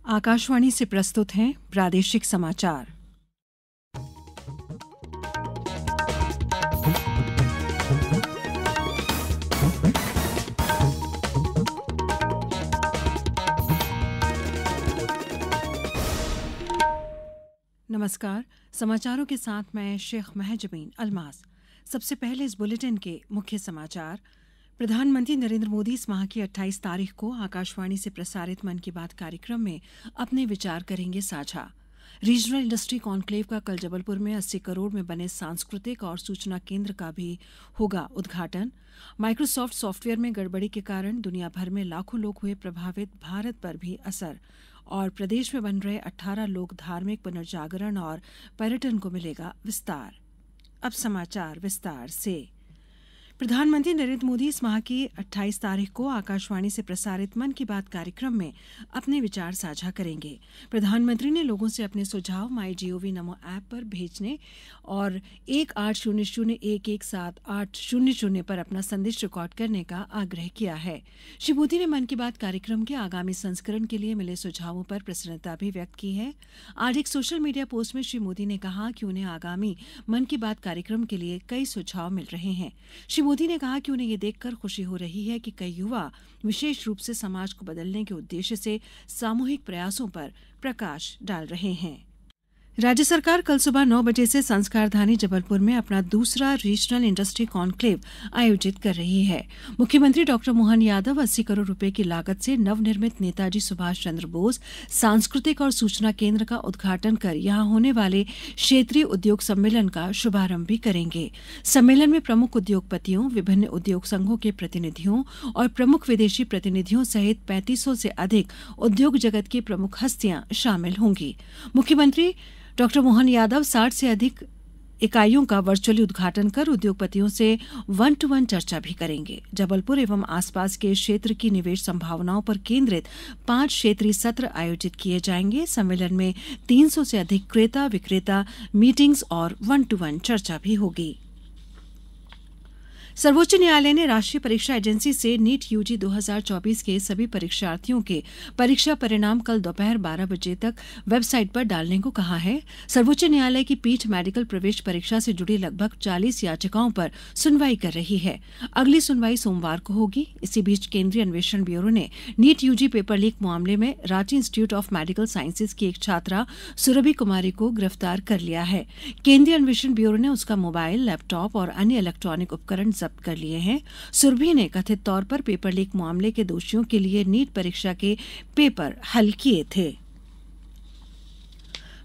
आकाशवाणी से प्रस्तुत हैं प्रादेशिक समाचार। नमस्कार, समाचारों के साथ मैं शेख महजबीन अल्मास। सबसे पहले इस बुलेटिन के मुख्य समाचार। प्रधानमंत्री नरेंद्र मोदी इस माह की 28 तारीख को आकाशवाणी से प्रसारित मन की बात कार्यक्रम में अपने विचार करेंगे साझा। रीजनल इंडस्ट्री कॉन्क्लेव का कल जबलपुर में 80 करोड़ में बने सांस्कृतिक और सूचना केंद्र का भी होगा उद्घाटन। माइक्रोसॉफ्ट सॉफ्टवेयर में गड़बड़ी के कारण दुनिया भर में लाखों लोग हुए प्रभावित, भारत पर भी असर। और प्रदेश में बन रहे 18 लोक धार्मिक पुनर्जागरण और पर्यटन को मिलेगा विस्तार। अब समाचार विस्तार से। प्रधानमंत्री नरेंद्र मोदी इस माह की 28 तारीख को आकाशवाणी से प्रसारित मन की बात कार्यक्रम में अपने विचार साझा करेंगे। प्रधानमंत्री ने लोगों से अपने सुझाव माईजीओवी नमो ऐप पर भेजने और 1800117800 पर अपना संदेश रिकॉर्ड करने का आग्रह किया है। श्री मोदी ने मन की बात कार्यक्रम के आगामी संस्करण के लिए मिले सुझावों पर प्रसन्नता भी व्यक्त की है। आज एक सोशल मीडिया पोस्ट में श्री मोदी ने कहा कि उन्हें आगामी मन की बात कार्यक्रम के लिए कई सुझाव मिल रहे हैं। श्री मोदी ने कहा कि उन्हें ये देखकर खुशी हो रही है कि कई युवा विशेष रूप से समाज को बदलने के उद्देश्य से सामूहिक प्रयासों पर प्रकाश डाल रहे हैं। राज्य सरकार कल सुबह 9 बजे से संस्कारधानी जबलपुर में अपना दूसरा रीजनल इंडस्ट्री कॉन्क्लेव आयोजित कर रही है। मुख्यमंत्री डॉक्टर मोहन यादव 80 करोड़ रुपए की लागत से नवनिर्मित नेताजी सुभाष चंद्र बोस सांस्कृतिक और सूचना केंद्र का उद्घाटन कर यहां होने वाले क्षेत्रीय उद्योग सम्मेलन का शुभारंभ भी करेंगे। सम्मेलन में प्रमुख उद्योगपतियों, विभिन्न उद्योग संघों के प्रतिनिधियों और प्रमुख विदेशी प्रतिनिधियों सहित 3500 से अधिक उद्योग जगत की प्रमुख हस्तियां शामिल होंगी। मुख्यमंत्री डॉक्टर मोहन यादव 60 से अधिक इकाइयों का वर्चुअली उद्घाटन कर उद्योगपतियों से 1-to-1 चर्चा भी करेंगे। जबलपुर एवं आसपास के क्षेत्र की निवेश संभावनाओं पर केंद्रित 5 क्षेत्रीय सत्र आयोजित किए जाएंगे। सम्मेलन में 300 से अधिक क्रेता विक्रेता मीटिंग्स और 1-to-1 चर्चा भी होगी। सर्वोच्च न्यायालय ने राष्ट्रीय परीक्षा एजेंसी से नीट यूजी 2024 के सभी परीक्षार्थियों के परीक्षा परिणाम कल दोपहर 12 बजे तक वेबसाइट पर डालने को कहा है। सर्वोच्च न्यायालय की पीठ मेडिकल प्रवेश परीक्षा से जुड़ी लगभग 40 याचिकाओं पर सुनवाई कर रही है। अगली सुनवाई सोमवार को होगी। इसी बीच केंद्रीय अन्वेषण ब्यूरो ने नीट यूजी पेपर लीक मामले में Ranchi institute of medical sciences की एक छात्रा सुरभि कुमारी को गिरफ्तार कर लिया है। केंद्रीय अन्वेषण ब्यूरो ने उसका मोबाइल, लैपटॉप और अन्य इलेक्ट्रॉनिक उपकरण कर लिए हैं। सुरभि ने कथित तौर पर पेपर लीक मामले के दोषियों के लिए नीट परीक्षा के पेपर हल किए थे।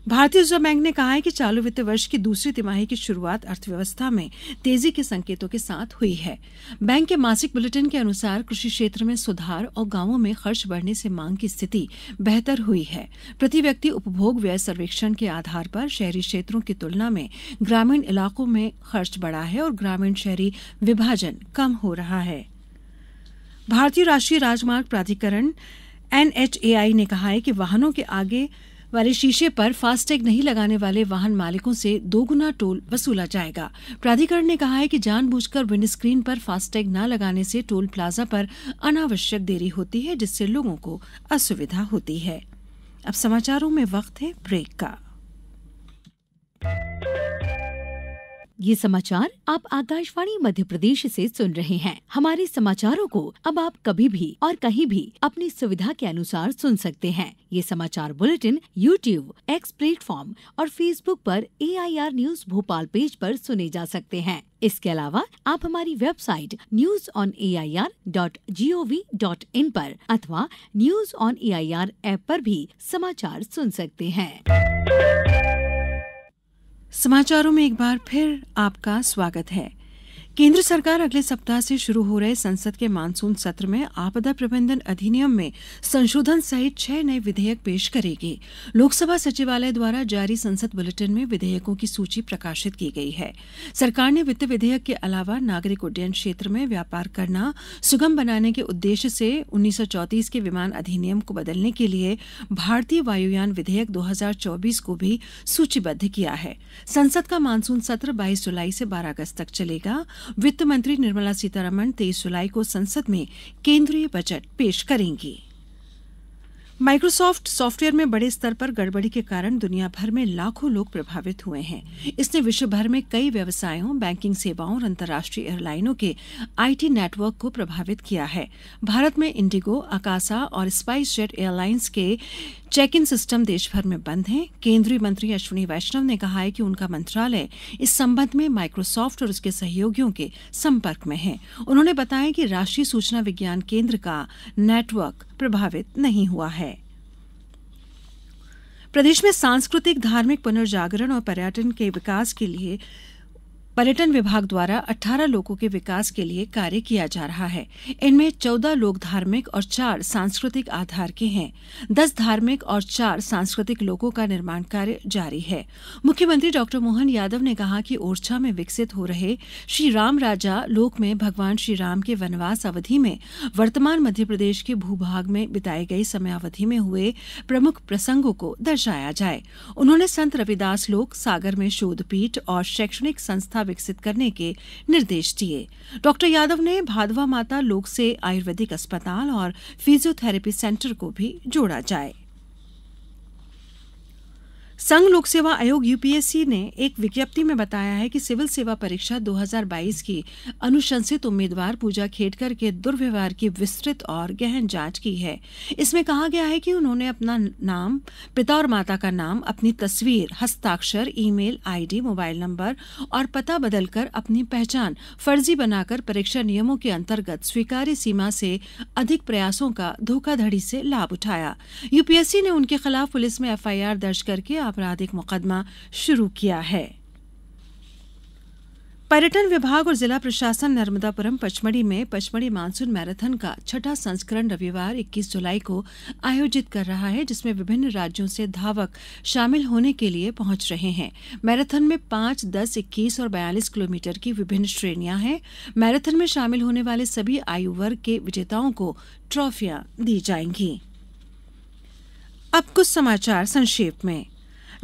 भारतीय रिजर्व बैंक ने कहा है कि चालू वित्त वर्ष की दूसरी तिमाही की शुरुआत अर्थव्यवस्था में तेजी के संकेतों के साथ हुई है। बैंक के मासिक बुलेटिन के अनुसार कृषि क्षेत्र में सुधार और गांवों में खर्च बढ़ने से मांग की स्थिति बेहतर हुई है। प्रति व्यक्ति उपभोग व्यय सर्वेक्षण के आधार पर शहरी क्षेत्रों की तुलना में ग्रामीण इलाकों में खर्च बढ़ा है और ग्रामीण शहरी विभाजन कम हो रहा है। भारतीय राष्ट्रीय राजमार्ग प्राधिकरण NHAI ने कहा है कि वाहनों के आगे वाले शीशे पर फास्टैग नहीं लगाने वाले वाहन मालिकों से 2 गुना टोल वसूला जाएगा। प्राधिकरण ने कहा है कि जानबूझकर विंडस्क्रीन पर फास्टैग न लगाने से टोल प्लाजा पर अनावश्यक देरी होती है, जिससे लोगों को असुविधा होती है। अब समाचारों में वक्त है ब्रेक का। ये समाचार आप आकाशवाणी मध्य प्रदेश से सुन रहे हैं। हमारे समाचारों को अब आप कभी भी और कहीं भी अपनी सुविधा के अनुसार सुन सकते हैं। ये समाचार बुलेटिन YouTube, X प्लेटफॉर्म और Facebook पर AIR न्यूज भोपाल पेज पर सुने जा सकते हैं। इसके अलावा आप हमारी वेबसाइट newsonair.gov.in पर अथवा न्यूज ऑन AIR ऐप पर भी समाचार सुन सकते हैं। समाचारों में एक बार फिर आपका स्वागत है। केंद्र सरकार अगले सप्ताह से शुरू हो रहे संसद के मानसून सत्र में आपदा प्रबंधन अधिनियम में संशोधन सहित 6 नए विधेयक पेश करेगी। लोकसभा सचिवालय द्वारा जारी संसद बुलेटिन में विधेयकों की सूची प्रकाशित की गई है। सरकार ने वित्त विधेयक के अलावा नागरिक उड्डयन क्षेत्र में व्यापार करना सुगम बनाने के उद्देश्य से 1934 के विमान अधिनियम को बदलने के लिए भारतीय वायुयान विधेयक 2024 को भी सूचीबद्ध किया है। संसद का मानसून सत्र 22 जुलाई से 12 अगस्त तक चलेगा। वित्त मंत्री निर्मला सीतारमण 23 जुलाई को संसद में केंद्रीय बजट पेश करेंगी। माइक्रोसॉफ्ट सॉफ्टवेयर में बड़े स्तर पर गड़बड़ी के कारण दुनिया भर में लाखों लोग प्रभावित हुए हैं। इसने विश्व भर में कई व्यवसायों, बैंकिंग सेवाओं और अंतर्राष्ट्रीय एयरलाइनों के आईटी नेटवर्क को प्रभावित किया है। भारत में इंडिगो, अकासा और स्पाइस जेट एयरलाइंस के चेक इन सिस्टम देश भर में बंद हैं। केंद्रीय मंत्री अश्विनी वैष्णव ने कहा है कि उनका मंत्रालय इस संबंध में माइक्रोसॉफ्ट और उसके सहयोगियों के संपर्क में है। उन्होंने बताया कि राष्ट्रीय सूचना विज्ञान केंद्र का नेटवर्क प्रभावित नहीं हुआ है। प्रदेश में सांस्कृतिक, धार्मिक पुनर्जागरण और पर्यटन के विकास के लिए पर्यटन विभाग द्वारा 18 लोगों के विकास के लिए कार्य किया जा रहा है। इनमें 14 लोग धार्मिक और 4 सांस्कृतिक आधार के हैं। 10 धार्मिक और 4 सांस्कृतिक लोगों का निर्माण कार्य जारी है। मुख्यमंत्री डॉ मोहन यादव ने कहा कि ओरछा में विकसित हो रहे श्री राम राजा लोक में भगवान श्री राम के वनवास अवधि में वर्तमान मध्य प्रदेश के भूभाग में बिताई गई समयावधि में हुए प्रमुख प्रसंगों को दर्शाया जाए। उन्होंने संत रविदास लोक, सागर में शोध पीठ और शैक्षणिक संस्था विकसित करने के निर्देश दिए। डॉक्टर यादव ने भादवा माता लोक से आयुर्वेदिक अस्पताल और फिजियोथेरेपी सेंटर को भी जोड़ा जाए। संघ लोक सेवा आयोग यूपीएससी ने एक विज्ञप्ति में बताया है कि सिविल सेवा परीक्षा 2022 की अनुशंसित उम्मीदवार पूजा खेडकर के दुर्व्यवहार की विस्तृत और गहन जांच की है। इसमें कहा गया है कि उन्होंने अपना नाम, पिता और माता का नाम, अपनी तस्वीर, हस्ताक्षर, ईमेल आईडी, मोबाइल नंबर और पता बदलकर अपनी पहचान फर्जी बनाकर परीक्षा नियमों के अंतर्गत स्वीकार्य सीमा से अधिक प्रयासों का धोखाधड़ी से लाभ उठाया। यूपीएससी ने उनके खिलाफ पुलिस में एफआईआर दर्ज करके आपराधिक मुकदमा शुरू किया है। पर्यटन विभाग और जिला प्रशासन नर्मदापुरम पचमढ़ी में पचमढ़ी मानसून मैराथन का 6ठा संस्करण रविवार 21 जुलाई को आयोजित कर रहा है, जिसमें विभिन्न राज्यों से धावक शामिल होने के लिए पहुंच रहे हैं। मैराथन में 5, 10, 21 और 42 किलोमीटर की विभिन्न श्रेणियां हैं। मैराथन में शामिल होने वाले सभी आयु वर्ग के विजेताओं को ट्रॉफियां दी जाएंगी। अब कुछ समाचार संक्षेप में।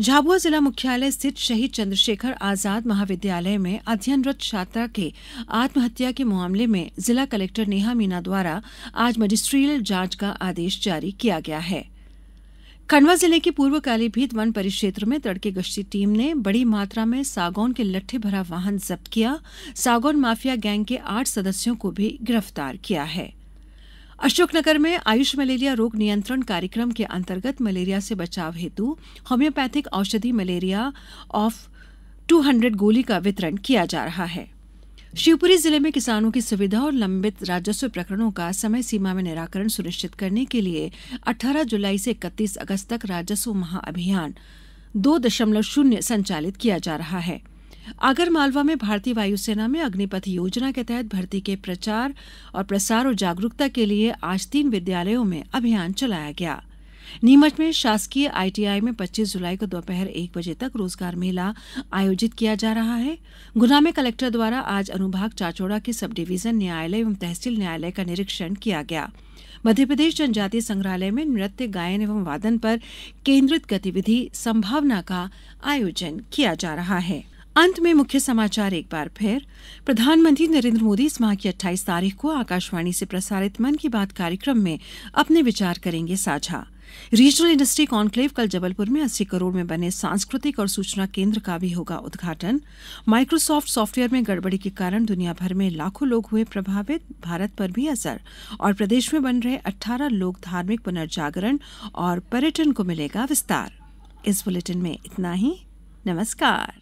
झाबुआ जिला मुख्यालय स्थित शहीद चंद्रशेखर आजाद महाविद्यालय में अध्ययनरत छात्रा के आत्महत्या के मामले में जिला कलेक्टर नेहा मीना द्वारा आज मजिस्ट्रियल जांच का आदेश जारी किया गया है। खंडवा जिले के पूर्व कालीभीत वन परिक्षेत्र में तड़के गश्ती टीम ने बड़ी मात्रा में सागौन के लट्ठे भरा वाहन जब्त किया। सागौन माफिया गैंग के 8 सदस्यों को भी गिरफ्तार किया है। अशोकनगर में आयुष मलेरिया रोग नियंत्रण कार्यक्रम के अंतर्गत मलेरिया से बचाव हेतु होम्योपैथिक औषधि मलेरिया ऑफ 200 गोली का वितरण किया जा रहा है। शिवपुरी जिले में किसानों की सुविधा और लंबित राजस्व प्रकरणों का समय सीमा में निराकरण सुनिश्चित करने के लिए 18 जुलाई से 31 अगस्त तक राजस्व महाअभियान 2.0 संचालित किया जा रहा है। आगर मालवा में भारतीय वायुसेना में अग्निपथ योजना के तहत भर्ती के प्रचार और प्रसार और जागरूकता के लिए आज 3 विद्यालयों में अभियान चलाया गया। नीमच में शासकीय आईटीआई में 25 जुलाई को दोपहर 1 बजे तक रोजगार मेला आयोजित किया जा रहा है। गुना में कलेक्टर द्वारा आज अनुभाग चाचौड़ा के सब डिवीजन न्यायालय एवं तहसील न्यायालय का निरीक्षण किया गया। मध्यप्रदेश जनजातीय संग्रहालय में नृत्य, गायन एवं वादन पर केंद्रित गतिविधि संभावना का आयोजन किया जा रहा है। अंत में मुख्य समाचार एक बार फिर। प्रधानमंत्री नरेंद्र मोदी इस माह की 28 तारीख को आकाशवाणी से प्रसारित मन की बात कार्यक्रम में अपने विचार करेंगे साझा। रीजनल इंडस्ट्री कॉन्क्लेव कल जबलपुर में 80 करोड़ में बने सांस्कृतिक और सूचना केंद्र का भी होगा उद्घाटन। माइक्रोसॉफ्ट सॉफ्टवेयर में गड़बड़ी के कारण दुनिया भर में लाखों लोग हुए प्रभावित, भारत पर भी असर। और प्रदेश में बन रहे 18 लोक धार्मिक पुनर्जागरण और पर्यटन को मिलेगा विस्तार। इस बुलेटिन में इतना ही। नमस्कार।